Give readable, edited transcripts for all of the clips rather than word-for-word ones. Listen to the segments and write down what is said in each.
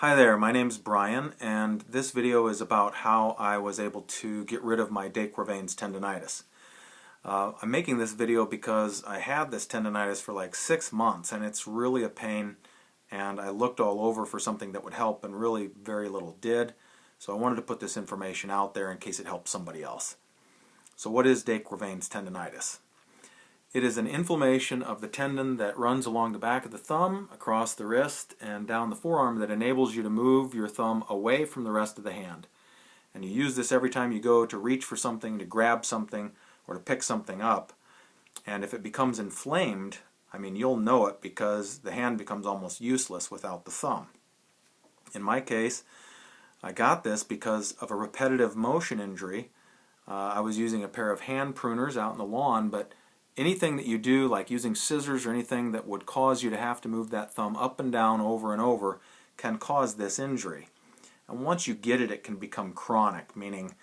Hi there, my name's Brian, and this video is about how I was able to get rid of my DeQuervain's tendonitis. I'm making this video because I had this tendonitis for like 6 months, and it's really a pain, and I looked all over for something that would help, and really very little did. So I wanted to put this information out there in case it helps somebody else. So what is DeQuervain's tendonitis? It is an inflammation of the tendon that runs along the back of the thumb, across the wrist, and down the forearm that enables you to move your thumb away from the rest of the hand. And you use this every time you go to reach for something, to grab something, or to pick something up. And if it becomes inflamed, you'll know it because the hand becomes almost useless without the thumb. In my case, I got this because of a repetitive motion injury. I was using a pair of hand pruners out in the lawn, but anything that you do, like using scissors or anything that would cause you to have to move that thumb up and down over and over, can cause this injury. And once you get it, it can become chronic, meaning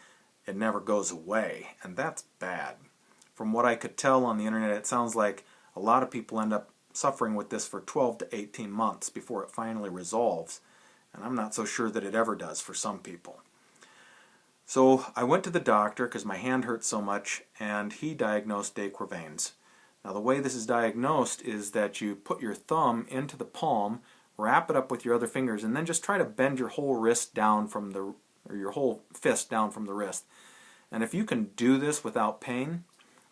it never goes away, and that's bad. From what I could tell on the internet, it sounds like a lot of people end up suffering with this for 12 to 18 months before it finally resolves, and I'm not so sure that it ever does for some people. So I went to the doctor because my hand hurt so much, and he diagnosed DeQuervain's. Now the way this is diagnosed is that you put your thumb into the palm, wrap it up with your other fingers, and then just try to bend your whole wrist down from the, or your whole fist down from the wrist. And if you can do this without pain,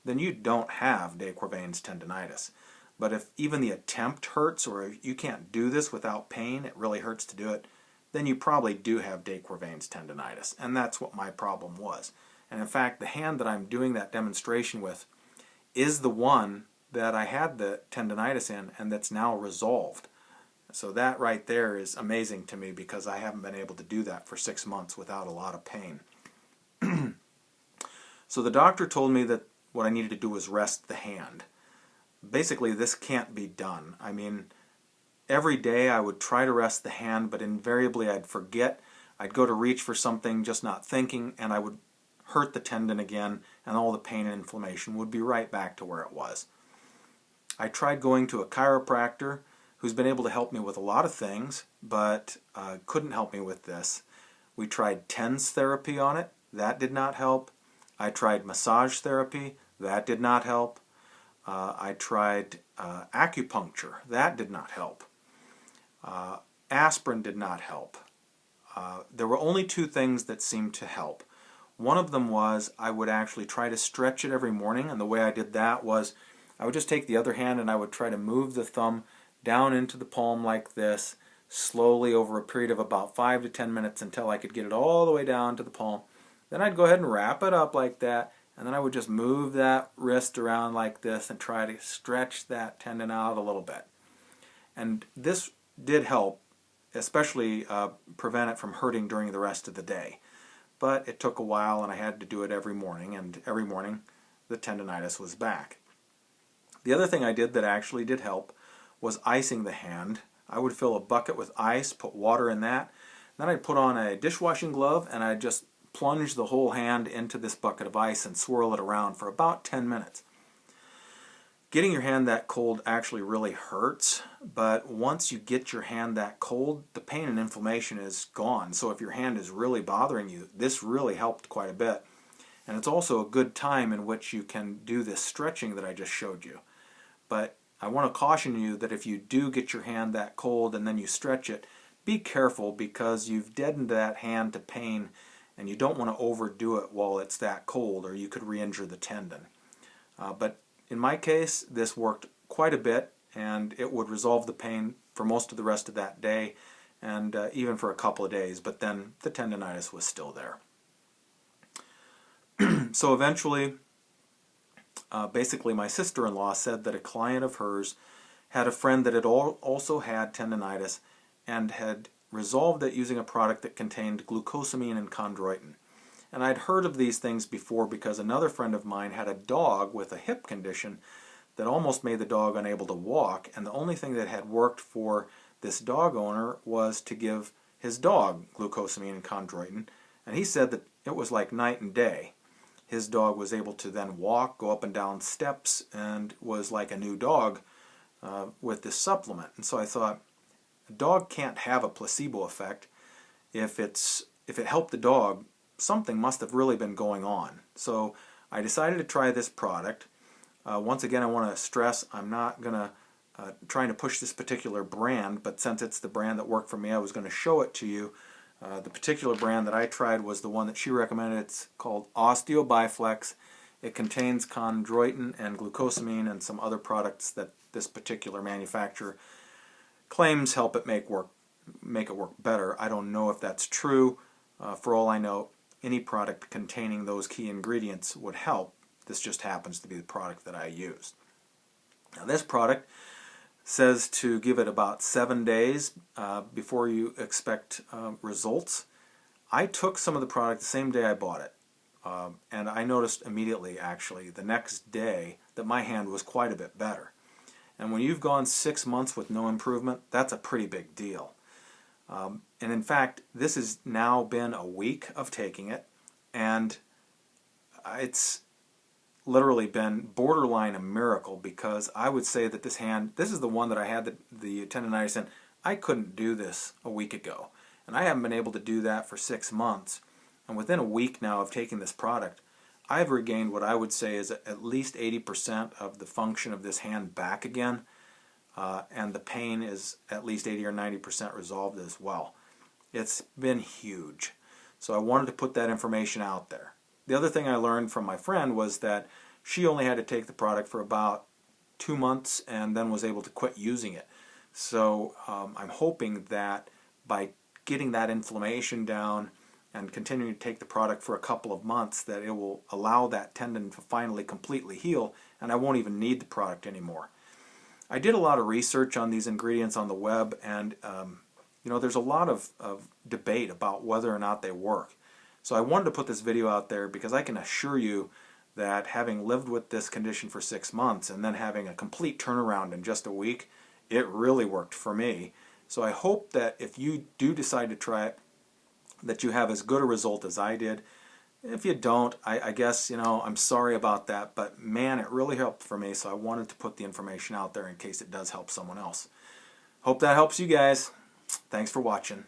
then you don't have DeQuervain's tendonitis. But if even the attempt hurts, or if you can't do this without pain, it really hurts to do it, then you probably do have DeQuervain's tendonitis, and that's what my problem was. And in fact, the hand that I'm doing that demonstration with is the one that I had the tendonitis in and that's now resolved. So that right there is amazing to me because I haven't been able to do that for 6 months without a lot of pain. So the doctor told me that what I needed to do was rest the hand. Basically, this can't be done. Every day I would try to rest the hand, but invariably I'd forget. I'd go to reach for something just not thinking, and I would hurt the tendon again, and all the pain and inflammation would be right back to where it was. I tried going to a chiropractor who's been able to help me with a lot of things, but couldn't help me with this. We tried TENS therapy on it. That did not help. I tried massage therapy. That did not help. I tried acupuncture. That did not help. Aspirin did not help. There were only 2 things that seemed to help. One of them was I would actually try to stretch it every morning, and the way I did that was I would just take the other hand and I would try to move the thumb down into the palm like this, slowly over a period of about 5 to 10 minutes until I could get it all the way down to the palm. Then I'd go ahead and wrap it up like that, and then I would just move that wrist around like this and try to stretch that tendon out a little bit. And this did help, especially prevent it from hurting during the rest of the day. But it took a while, and I had to do it every morning, and every morning the tendonitis was back. The other thing I did that actually did help was icing the hand. I would fill a bucket with ice, put water in that, then I'd put on a dishwashing glove, and I'd just plunge the whole hand into this bucket of ice and swirl it around for about 10 minutes. Getting your hand that cold actually really hurts, but once you get your hand that cold, the pain and inflammation is gone. So if your hand is really bothering you, this really helped quite a bit. And it's also a good time in which you can do this stretching that I just showed you. But I want to caution you that if you do get your hand that cold and then you stretch it, be careful because you've deadened that hand to pain, and you don't want to overdo it while it's that cold, or you could re-injure the tendon. But in my case, this worked quite a bit, and it would resolve the pain for most of the rest of that day, and even for a couple of days, but then the tendonitis was still there. So eventually, basically my sister-in-law said that a client of hers had a friend that had also had tendonitis and had resolved it using a product that contained glucosamine and chondroitin. And I'd heard of these things before because another friend of mine had a dog with a hip condition that almost made the dog unable to walk, and the only thing that had worked for this dog owner was to give his dog glucosamine and chondroitin, and he said that it was like night and day. His dog was able to then walk, go up and down steps, and was like a new dog with this supplement. And so I thought, A dog can't have a placebo effect. If it helped the dog, something must have really been going on. So I decided to try this product. Once again, I want to stress I'm not going to trying to push this particular brand, but since it's the brand that worked for me, I was going to show it to you. The particular brand that I tried was the one that she recommended. It's called Osteo Bi-flex. It contains chondroitin and glucosamine and some other products that this particular manufacturer claims help it make it work better. I don't know if that's true. For all I know, any product containing those key ingredients would help. This just happens to be the product that I used. Now this product says to give it about 7 days before you expect results. I took some of the product the same day I bought it, and I noticed immediately, actually, the next day, that my hand was quite a bit better. And when you've gone 6 months with no improvement, that's a pretty big deal. And in fact, this has now been a week of taking it, and it's literally been borderline a miracle, because I would say that this is the one that I had the tendonitis in. I couldn't do this a week ago, and I haven't been able to do that for 6 months. And within a week now of taking this product, I've regained what I would say is at least 80% of the function of this hand back again, and the pain is at least 80 or 90% resolved as well. It's been huge. So I wanted to put that information out there. The other thing I learned from my friend was that she only had to take the product for about 2 months and then was able to quit using it. So I'm hoping that by getting that inflammation down and continuing to take the product for a couple of months, that it will allow that tendon to finally completely heal, and I won't even need the product anymore. I did a lot of research on these ingredients on the web, and there's a lot of debate about whether or not they work. So I wanted to put this video out there because I can assure you that having lived with this condition for 6 months and then having a complete turnaround in just a week, it really worked for me. So I hope that if you do decide to try it, that you have as good a result as I did. If you don't, I guess, I'm sorry about that, but man, it really helped for me, so I wanted to put the information out there in case it does help someone else. Hope that helps you guys. Thanks for watching.